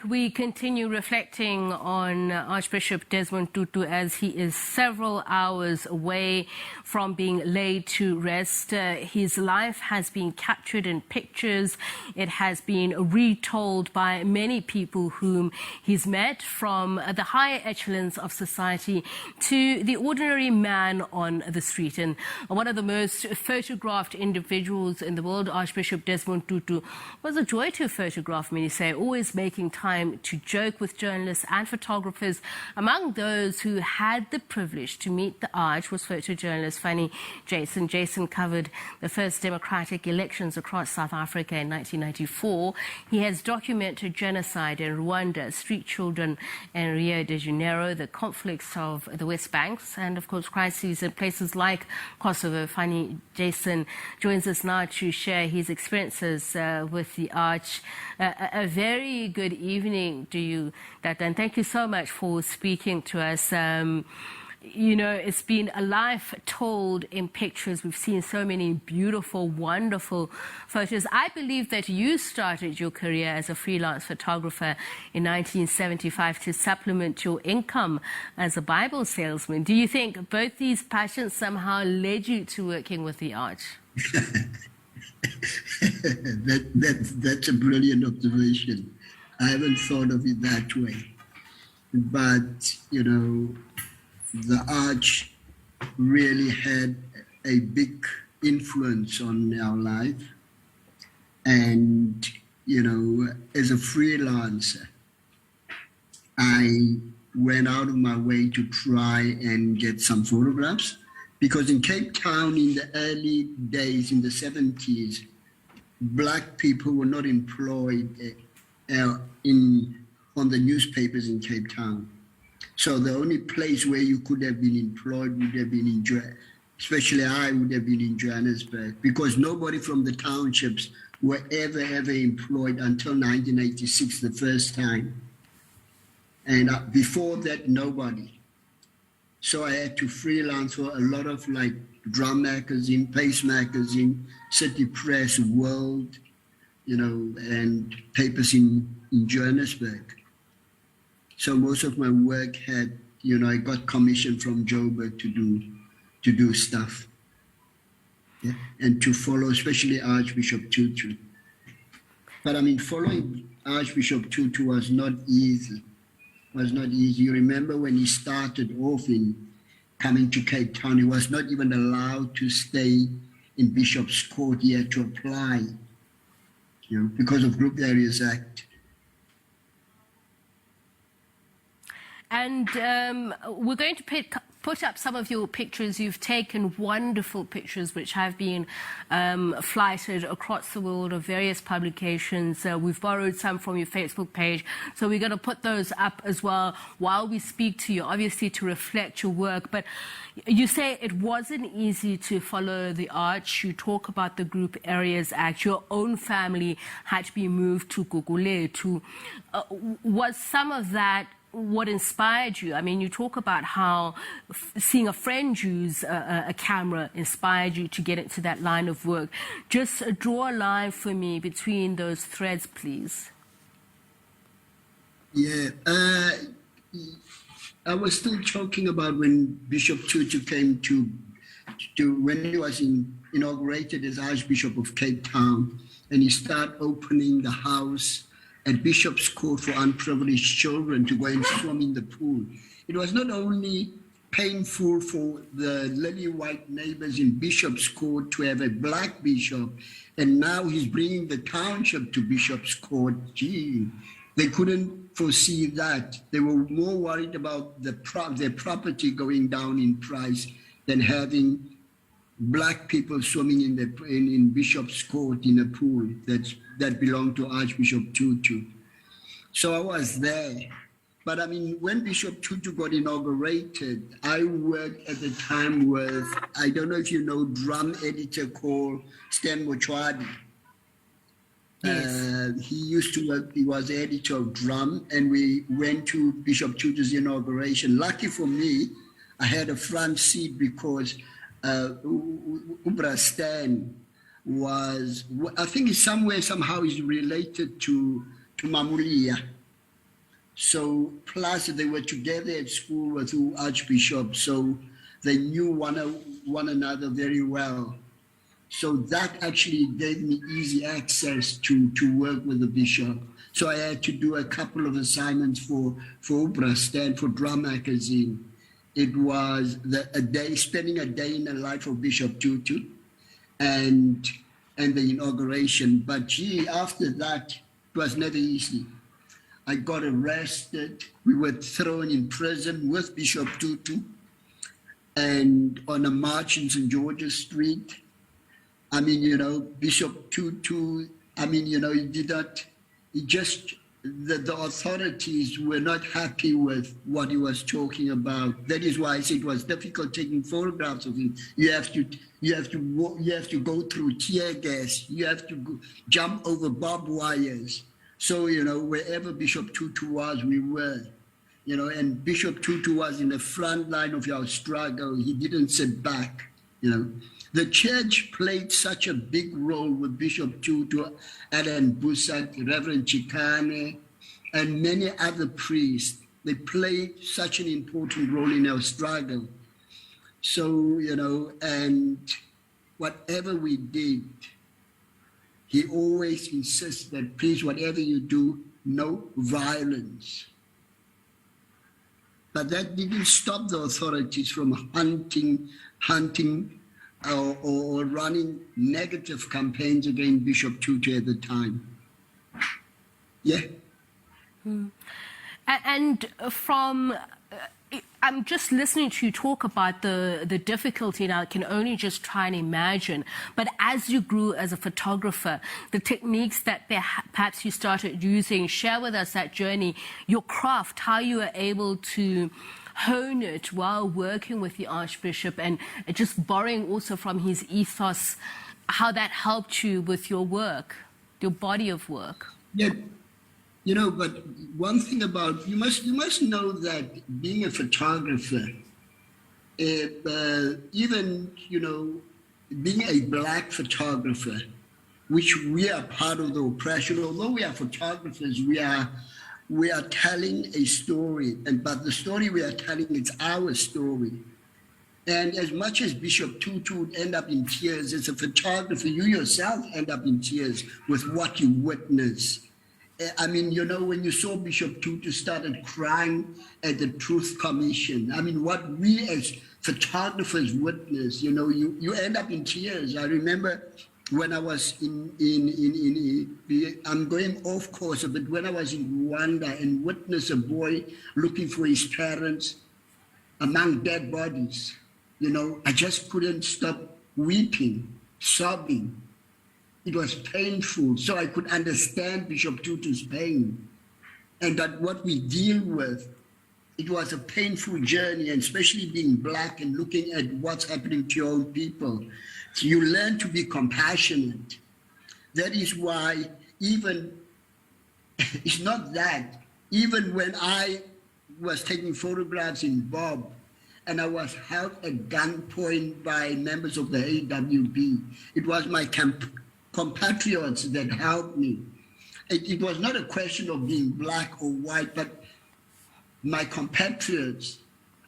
We continue reflecting on Archbishop Desmond Tutu as he is several hours away from being laid to rest. His life has been captured in pictures. It has been retold by many people whom he's met, from the higher echelons of society to the ordinary man on the street. And one of the most photographed individuals in the world, Archbishop Desmond Tutu, was a joy to photograph, many say, always making time to joke with journalists and photographers. Among those who had the privilege to meet the Arch was photojournalist Fanie Jason. Jason covered the first democratic elections across South Africa in 1994. He has documented genocide in Rwanda, street children in Rio de Janeiro, the conflicts of the West Banks, and of course crises in places like Kosovo. Fanie Jason joins us now to share his experiences with the Arch. A very good evening to you, Dad, and thank you so much for speaking to us. You know, it's been a life told in pictures. We've seen so many beautiful, wonderful photos. I believe that you started your career as a freelance photographer in 1975 to supplement your income as a Bible salesman. Do you think both these passions somehow led you to working with the Arch? That's a brilliant observation. I haven't thought of it that way. But, you know, the Arch really had a big influence on our life. And, you know, as a freelancer, I went out of my way to try and get some photographs, because in Cape Town in the early days, in the 70s, Black people were not employed on the newspapers in Cape Town. So the only place where you could have been employed would have been especially I would have been in Johannesburg, because nobody from the townships were ever employed until 1986, the first time. And before that, nobody. So I had to freelance for a lot of like Drum Magazine, Pace Magazine, City Press, World, you know, and papers in Johannesburg. So most of my work had, you know, I got commission from Joburg to do stuff, yeah? And to follow, especially Archbishop Tutu. But I mean, following Archbishop Tutu was not easy. You remember when he started off in coming to Cape Town, he was not even allowed to stay in Bishop's Court. He had to apply, you know, because of Group Areas Act. And we're going to put up some of your pictures. You've taken wonderful pictures which have been flighted across the world of various publications. We've borrowed some from your Facebook page, so we're going to put those up as well while we speak to you, obviously to reflect your work. But you say it wasn't easy to follow the Arch. You talk about the Group Areas Act. Your own family had to be moved to Gugulethu. Was some of that what inspired you? I mean, you talk about how seeing a friend use a camera inspired you to get into that line of work. Just draw a line for me between those threads, please. Yeah, I was still talking about when Bishop Tutu came to when he was inaugurated as Archbishop of Cape Town, and he started opening the house at Bishop's Court for unprivileged children to go and swim in the pool. It was not only painful for the lily white neighbors in Bishop's Court to have a Black bishop, and now he's bringing the township to Bishop's Court. Gee, they couldn't foresee that. They were more worried about their property going down in price than having Black people swimming in Bishop's Court in a pool that belonged to Archbishop Tutu. So I was there. But I mean, when Bishop Tutu got inaugurated, I worked at the time with, I don't know if you know, drum editor called Stan Mochwadi. Yes. He used to work, he was the editor of Drum, and we went to Bishop Tutu's inauguration. Lucky for me, I had a front seat because Ubra Stan was, I think somehow he's related to Mamulia. So plus they were together at school with the Archbishop, so they knew one another very well. So that actually gave me easy access to work with the bishop. So I had to do a couple of assignments for Oprah Stand for Drum Magazine. It was spending a day in the life of Bishop Tutu and the inauguration. But gee, after that, it was never easy. I got arrested. We were thrown in prison with Bishop Tutu and on a march in St. George's Street. I mean, you know, Bishop Tutu, I mean, you know, the authorities were not happy with what he was talking about. That is why I said it was difficult taking photographs of him. You have to go through tear gas. You have to jump over barbed wires. So, you know, wherever Bishop Tutu was, we were, you know, and Bishop Tutu was in the front line of our struggle. He didn't sit back, you know. The church played such a big role with Bishop Tutu, Alan Busak, Reverend Chikane, and many other priests. They played such an important role in our struggle. So, you know, and whatever we did, he always insisted that, please, whatever you do, no violence. But that didn't stop the authorities from hunting, or running negative campaigns against Bishop Tutu at the time. Yeah. And I'm just listening to you talk about the difficulty, and I can only just try and imagine. But as you grew as a photographer, the techniques that perhaps you started using, share with us that journey, your craft, how you were able to hone it while working with the Archbishop and just borrowing also from his ethos, how that helped you with your work, your body of work. Yeah, you know, but one thing about, you must know that being a photographer, even, you know, being a black photographer, which we are part of the oppression, although we are photographers, we are telling a story, but the story we are telling, it's our story. And as much as Bishop Tutu would end up in tears, as a photographer, you yourself end up in tears with what you witness. I mean, you know, when you saw Bishop Tutu started crying at the Truth Commission, I mean, what we as photographers witness, you know, you end up in tears. I remember when I was I'm going off course, but when I was in Rwanda and witnessed a boy looking for his parents among dead bodies, you know, I just couldn't stop weeping, sobbing. It was painful, so I could understand Bishop Tutu's pain. And that what we deal with, it was a painful journey, and especially being black and looking at what's happening to your own people. So you learn to be compassionate. That is why it's not that, even when I was taking photographs in Bob and I was held at gunpoint by members of the AWB, it was my compatriots that helped me. It was not a question of being black or white, but my compatriots,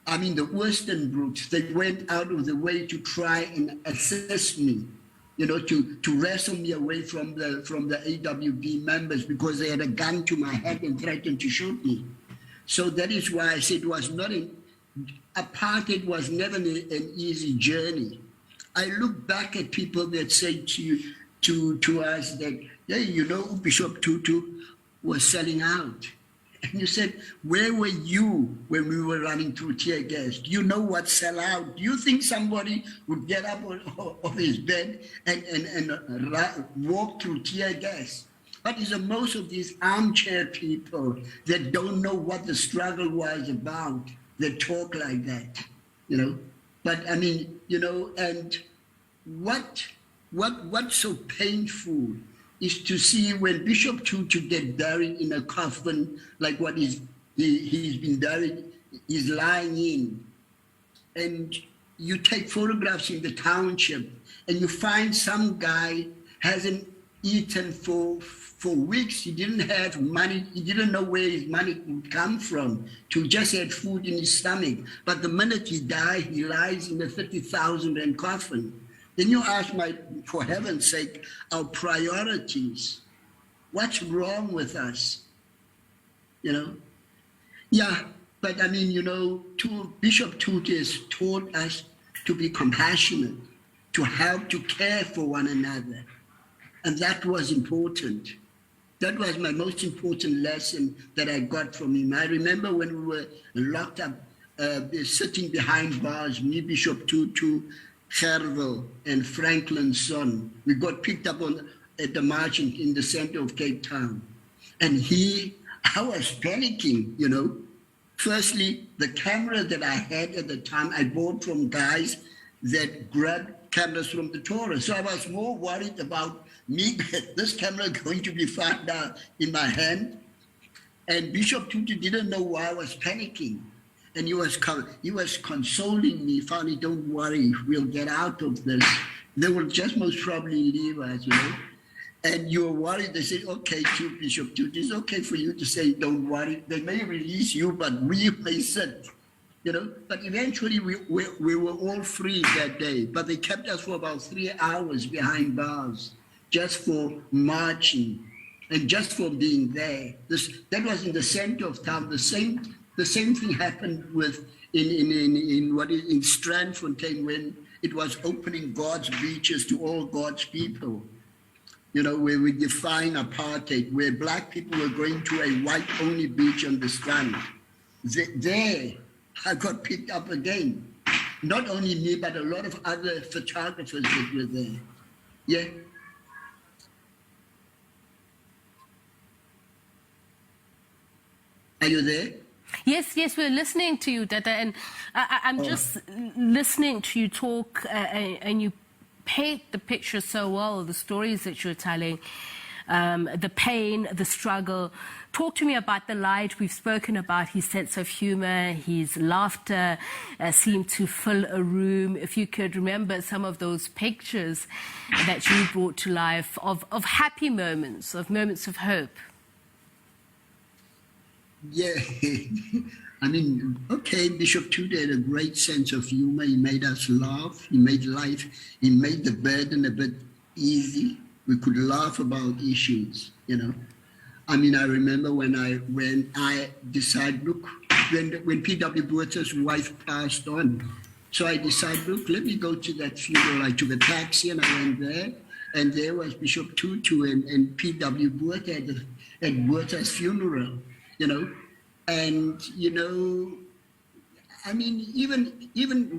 I mean, the Western groups, they went out of the way to try and assist me, you know, to wrestle me away from the AWB members because they had a gun to my head and threatened to shoot me. So that is why I said it was not apartheid was never an easy journey. I look back at people that say to us that, yeah, you know, Bishop Tutu was selling out. And you said, where were you when we were running through tear gas? Do you know what sell out? Do you think somebody would get up off his bed and walk through tear gas? But it's most of these armchair people that don't know what the struggle was about that talk like that, you know? But I mean, you know, and what's so painful is to see when Bishop Tutu get buried in a coffin like what he's been buried, he's lying in, and you take photographs in the township and you find some guy hasn't eaten for weeks. He didn't have money. He didn't know where his money would come from. To just had food in his stomach. But the minute he died, he lies in a 30,000 rand coffin. Then you ask, for heaven's sake, our priorities. What's wrong with us? You know? Yeah, but I mean, you know, Bishop Tutu has taught us to be compassionate, to help, to care for one another. And that was important. That was my most important lesson that I got from him. I remember when we were locked up, sitting behind bars, me, Bishop Tutu, Gerwel, and Franklin's son. We got picked up at the march in the center of Cape Town. And I was panicking, you know. Firstly, the camera that I had at the time, I bought from guys that grabbed cameras from the tourists. So I was more worried about me, this camera going to be found out in my hand. And Bishop Tutu didn't know why I was panicking. And he was consoling me, Fanie, don't worry, we'll get out of this. They will just most probably leave us, you know. And you were worried, they said, okay, Bishop Tutu, it's okay for you to say, don't worry. They may release you, but we may sit, you know. But eventually we were all free that day. But they kept us for about 3 hours behind bars, just for marching and just for being there. That was in the center of town. The same thing happened in Strandfontein when it was opening God's beaches to all God's people. You know, where we define apartheid, where black people were going to a white-only beach on the Strand. There, I got picked up again. Not only me, but a lot of other photographers that were there. Yeah. Are you there? Yes, we're listening to you, Tata, and I'm just listening to you talk, and you paint the picture so well, the stories that you're telling, the pain, the struggle. Talk to me about the light. We've spoken about his sense of humor, his laughter seemed to fill a room. If you could remember some of those pictures that you brought to life of happy moments, of moments of hope. Yeah, I mean, okay, Bishop Tutu had a great sense of humor. He made us laugh. He made the burden a bit easy. We could laugh about issues, you know. I mean, I remember when I decided, look, when P.W. Botha's wife passed on, so I decided, look, let me go to that funeral. I took a taxi and I went there, and there was Bishop Tutu and P.W. Botha at Botha's funeral. You know, and, you know, I mean, even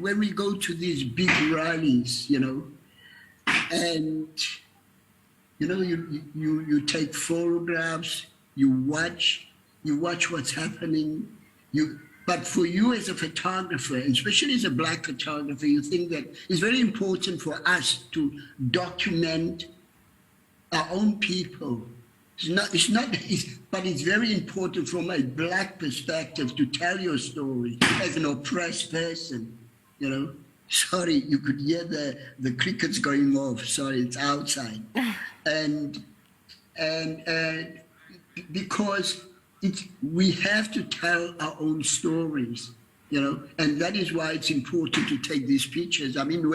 when we go to these big rallies, you know, and, you know, you take photographs, you watch what's happening, but for you as a photographer, especially as a black photographer, you think that it's very important for us to document our own people. But it's very important from a black perspective to tell your story as an oppressed person, you know. Sorry, you could hear the crickets going off. Sorry, it's outside. And because we have to tell our own stories, you know, and that is why it's important to take these pictures. I mean,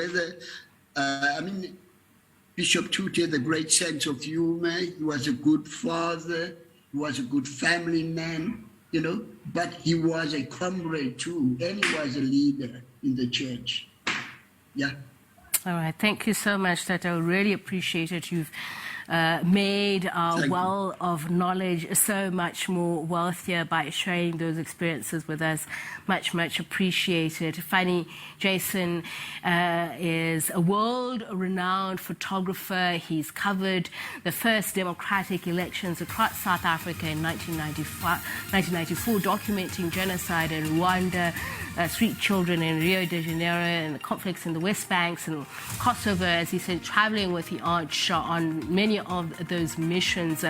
Bishop Tutu had a great sense of humor. He was a good father. He was a good family man, you know, but he was a comrade too, and he was a leader in the church. Yeah. All right. Thank you so much, Tata. I really appreciate it. You've made our well of knowledge so much more wealthier by sharing those experiences with us. Much, much appreciated. Fanie Jason is a world-renowned photographer. He's covered the first democratic elections across South Africa in 1994, documenting genocide in Rwanda, street children in Rio de Janeiro, and the conflicts in the West Banks and Kosovo, as he said, traveling with the Arch on many many of those missions,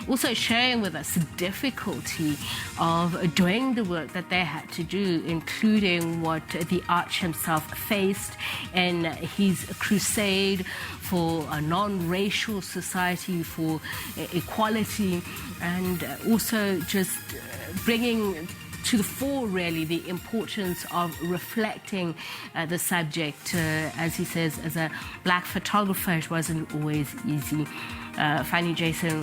also sharing with us the difficulty of doing the work that they had to do, including what the Arch himself faced in his crusade for a non-racial society, for equality, and also just bringing to the fore, really, the importance of reflecting the subject. As he says, as a black photographer, it wasn't always easy. Fanie Jason.